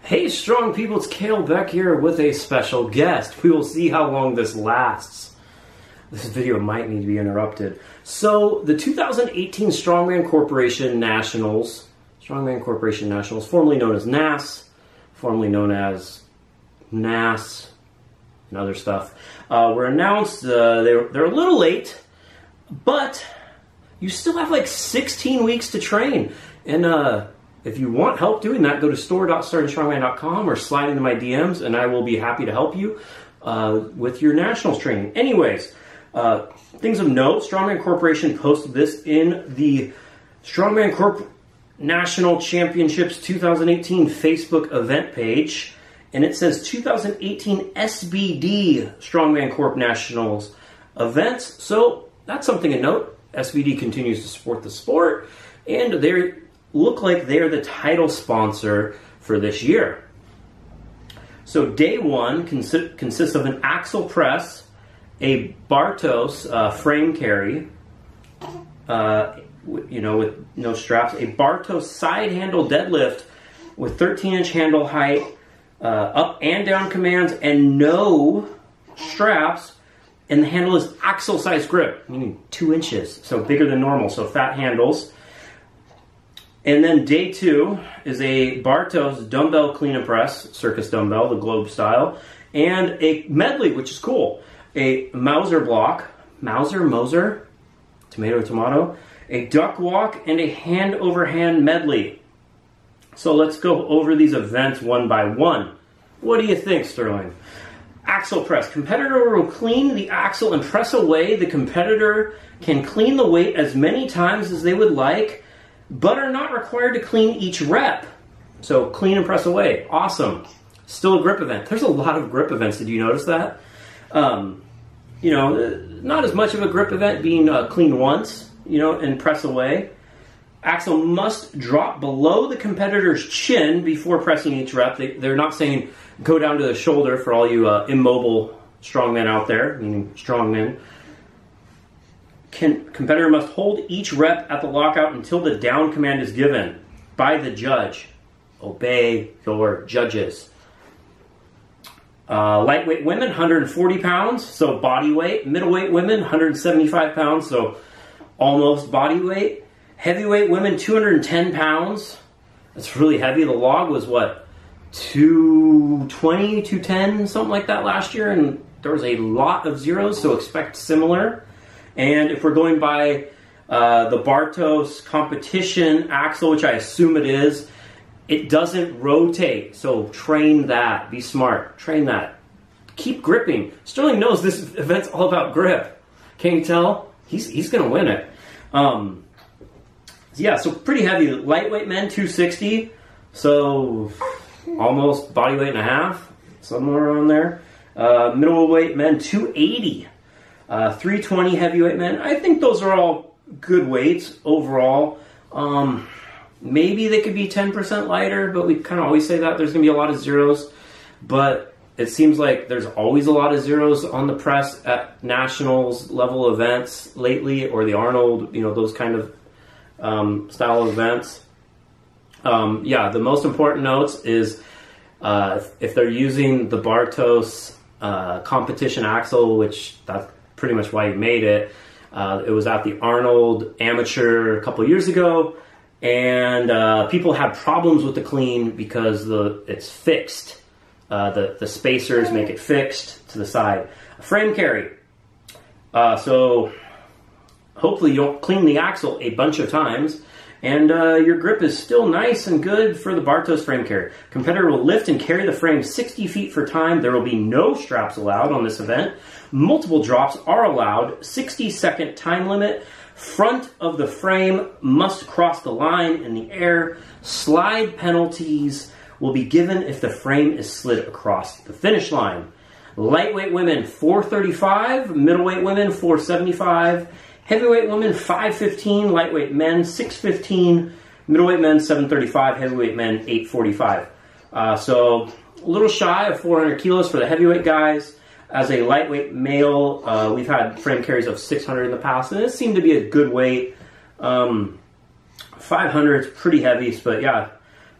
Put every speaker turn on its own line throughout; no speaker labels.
Hey strong people, it's Kalle Beck here with a special guest. We will see how long this lasts. This video might need to be interrupted. So, the 2018 Strongman Corporation Nationals, formerly known as NAS, formerly known as NAS, and other stuff, were announced. They're a little late, but you still have like 16 weeks to train. And if you want help doing that, go to store.startingstrongman.com or slide into my DMs, and I will be happy to help you with your nationals training. Anyways, things of note, Strongman Corporation posted this in the Strongman Corp National Championships 2018 Facebook event page, and it says 2018 SBD Strongman Corp Nationals events. So that's something to note. SBD continues to support the sport, and they look like they're the title sponsor for this year. So day one consists of an Axial press, a Bartos frame carry, with no straps, a Bartos side handle deadlift with 13-inch handle height, up and down commands, and no straps. And the handle is Axial size grip, meaning 2 inches, so bigger than normal, so fat handles. And then day two is a Bartos dumbbell clean and press, circus dumbbell, the globe style, and a medley, which is cool. A Mauser block, Moser, tomato, a duck walk, and a hand over hand medley. So let's go over these events one by one. What do you think, Sterling? Axial press. Competitor will clean the axle and press away. The competitor can clean the weight as many times as they would like, but are not required to clean each rep. So clean and press away. Awesome. Still a grip event. There's a lot of grip events. Did you notice that? Not as much of a grip event being clean once, and press away. Axial must drop below the competitor's chin before pressing each rep. They're not saying go down to the shoulder for all you immobile strongmen out there, meaning strongmen. Competitor must hold each rep at the lockout until the down command is given by the judge. Obey your judges. Lightweight women, 140 pounds, so body weight. Middleweight women, 175 pounds, so almost body weight. Heavyweight women, 210 pounds. That's really heavy. The log was what? 220, 210, something like that last year, and there was a lot of zeros, so expect similar. And if we're going by the Bartos competition Axial, which I assume it is, it doesn't rotate. So train that. Be smart. Train that. Keep gripping. Sterling knows this event's all about grip. Can you tell? He's going to win it. Yeah, so pretty heavy. Lightweight men, 260. So almost body weight and a half. Somewhere around there. Middleweight men, 280. 320 heavyweight men. I think those are all good weights overall. Maybe they could be 10% lighter, but we kind of always say that there's going to be a lot of zeros. But it seems like there's always a lot of zeros on the press at nationals level events lately, or the Arnold, those kind of style of events. Yeah, the most important notes is if they're using the Bartos competition Axial, which that's pretty much why he made it. It was at the Arnold Amateur a couple years ago, and people had problems with the clean because it's fixed. The spacers make it fixed to the side. A frame carry. So hopefully you don't clean the Axial a bunch of times, and your grip is still nice and good for the Bartos frame carry. Competitor will lift and carry the frame 60 feet for time. There will be no straps allowed on this event. Multiple drops are allowed. 60-second time limit. Front of the frame must cross the line in the air. Slide penalties will be given if the frame is slid across the finish line. Lightweight women, 435. Middleweight women, 475. Heavyweight women, 515. Lightweight men, 615. Middleweight men, 735. Heavyweight men, 845. So a little shy of 400 kilos for the heavyweight guys. As a lightweight male, we've had frame carries of 600 in the past, and it seemed to be a good weight. 500 is pretty heavy, but yeah,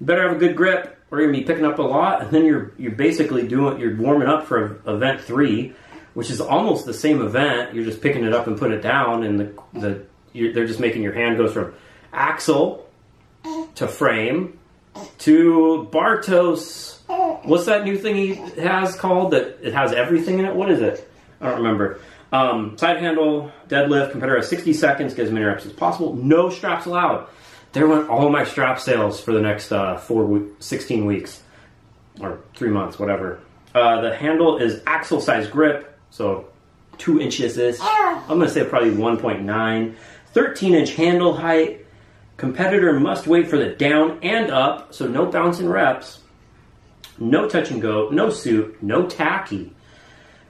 better have a good grip we're going to be picking up a lot, and then you're basically you're warming up for event 3, which is almost the same event. You're just picking it up and put it down, and they're just making your hand go from Axial to frame to Bartos. What's that new thing he has called that it has everything in it? What is it? I don't remember. Side handle, deadlift, competitor has 60 seconds, get as many reps as possible. No straps allowed. There went all my strap sales for the next 16 weeks. Or 3 months, whatever. The handle is Axial size grip, so 2 inches-ish. I'm going to say probably 1.9. 13-inch handle height. Competitor must wait for the down and up, so no bouncing reps. No touch and go, no suit, no tacky.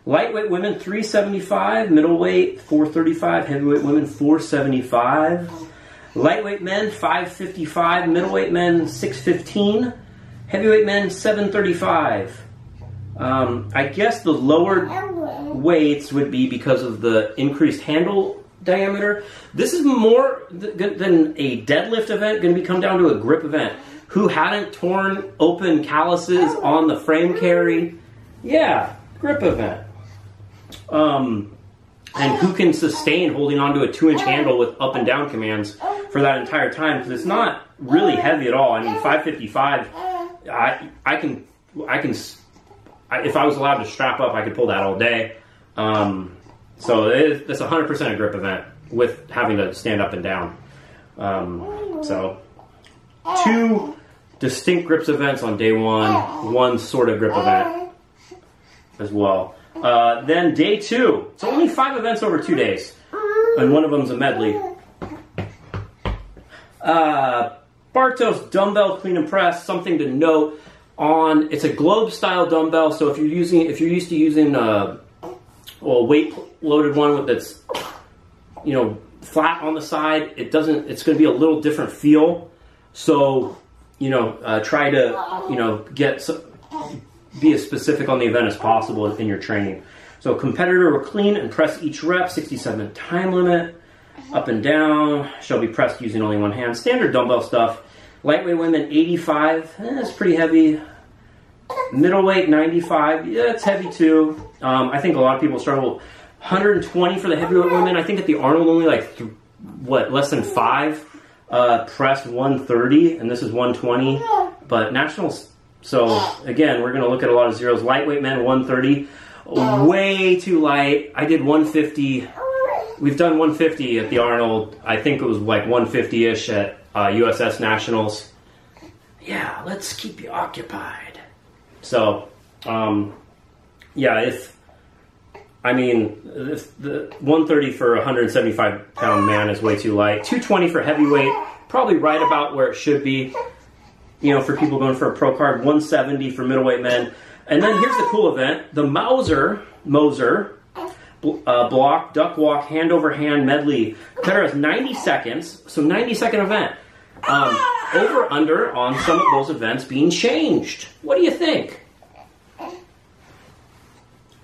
Lightweight women 375, middleweight 435, heavyweight women 475. Lightweight men 555, middleweight men 615, heavyweight men 735. I guess the lower weights would be because of the increased handle diameter. This is more than a deadlift event, going to come down to a grip event. Who hadn't torn open calluses on the frame carry? Yeah, grip event. And who can sustain holding onto a 2-inch handle with up and down commands for that entire time? Because it's not really heavy at all. I mean, 555. I can. If I was allowed to strap up, I could pull that all day. So it's 100% a grip event with having to stand up and down. So 2 distinct grips events on day 1, 1 sort of grip event as well. Then day 2. So only 5 events over 2 days. And one of them's a medley. Bartos dumbbell clean and press. Something to note on. It's a globe style dumbbell. So if you're used to using a weight loaded one that's flat on the side, it's going to be a little different feel. So try to be as specific on the event as possible in your training. So competitor will clean and press each rep, 67 time limit. Up and down, shall be pressed using only one hand. Standard dumbbell stuff. Lightweight women, 85. That's pretty heavy. Middleweight, 95. Yeah, it's heavy too. I think a lot of people struggle. 120 for the heavyweight women. I think at the Arnold only less than 5 pressed 130, and this is 120. But nationals. So again, we're going to look at a lot of zeros. Lightweight men, 130. Way too light. I did 150. We've done 150 at the Arnold. I think it was like 150-ish at USS Nationals. Yeah, let's keep you occupied. So, if the 130 for a 175-pound man is way too light. 220 for heavyweight, probably right about where it should be. For people going for a pro card. 170 for middleweight men. And then here's the cool event: the Moser block, duck walk, hand over hand medley. Competitor has 90 seconds, so 90-second event. Over under on some of those events being changed. What do you think?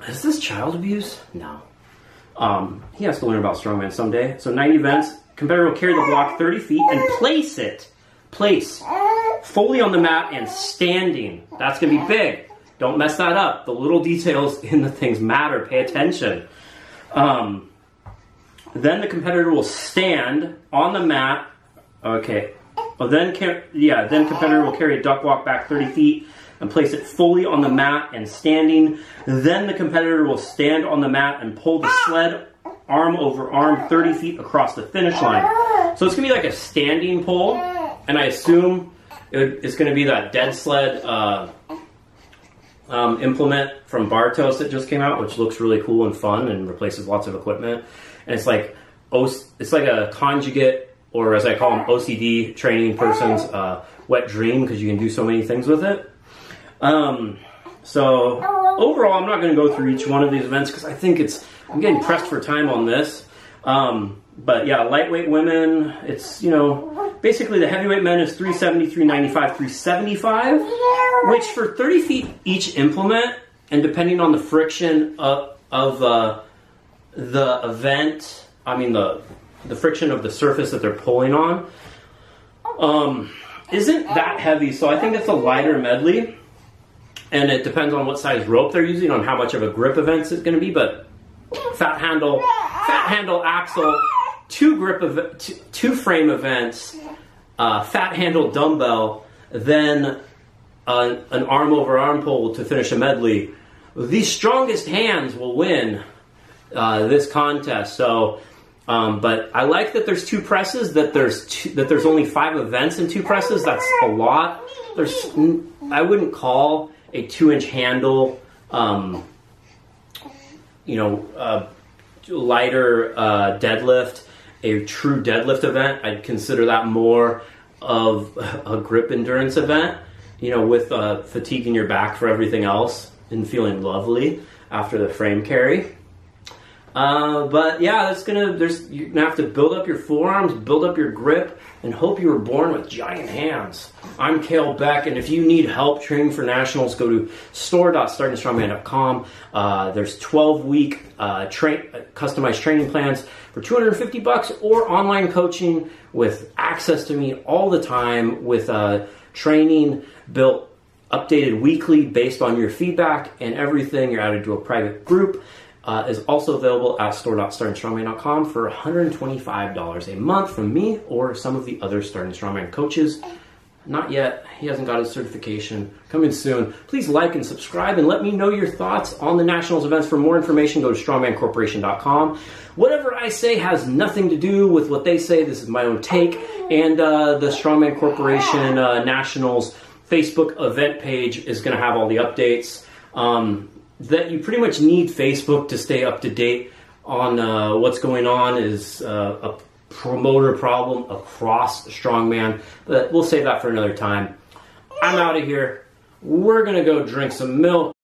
Is this child abuse? No. He has to learn about Strongman someday. So 90 events. Competitor will carry the block 30 feet and place fully on the mat and standing. That's going to be big. Don't mess that up. The little details in the things matter. Pay attention. Then the competitor will stand on the mat. Okay. Well, then competitor will carry a duck walk back 30 feet and place it fully on the mat and standing. Then the competitor will stand on the mat and pull the sled arm over arm 30 feet across the finish line. So it's going to be like a standing pull, and I assume it's going to be that dead sled implement from Bartos that just came out, which looks really cool and fun and replaces lots of equipment. And it's like a conjugate, or as I call them, OCD training person's wet dream, because you can do so many things with it. So overall, I'm not going to go through each one of these events because I think I'm getting pressed for time on this. But yeah, lightweight women, it's, basically the heavyweight men is 370, 395, 375, which for 30 feet each implement, and depending on the friction of the event, the friction of the surface that they're pulling on, isn't that heavy, so I think it's a lighter medley, and it depends on what size rope they're using on how much of a grip event it's going to be. But fat handle axle, two frame events, fat handle dumbbell, then an arm over arm pull to finish a medley. The strongest hands will win this contest. So, but I like that there's 2 presses. That there's only 5 events in 2 presses. That's a lot. I wouldn't call a 2-inch handle, lighter deadlift a true deadlift event. I'd consider that more of a grip endurance event, with fatigue in your back for everything else and feeling lovely after the frame carry. But yeah, you're gonna have to build up your forearms, build up your grip, and hope you were born with giant hands. I'm Kalle Beck, and if you need help training for nationals, go to store.startingstrongman.com. There's 12-week customized training plans for $250, or online coaching with access to me all the time, with training built updated weekly based on your feedback and everything. You're added to a private group. Is also available at store.startingstrongman.com for $125 a month from me or some of the other Starting Strongman coaches. Not yet. He hasn't got his certification. Coming soon. Please like and subscribe and let me know your thoughts on the Nationals events. For more information, go to strongmancorporation.com. Whatever I say has nothing to do with what they say. This is my own take. And the Strongman Corporation Nationals Facebook event page is going to have all the updates. That you pretty much need Facebook to stay up to date on what's going on is a promoter problem across Strongman, but we'll save that for another time. I'm out of here. We're going to go drink some milk.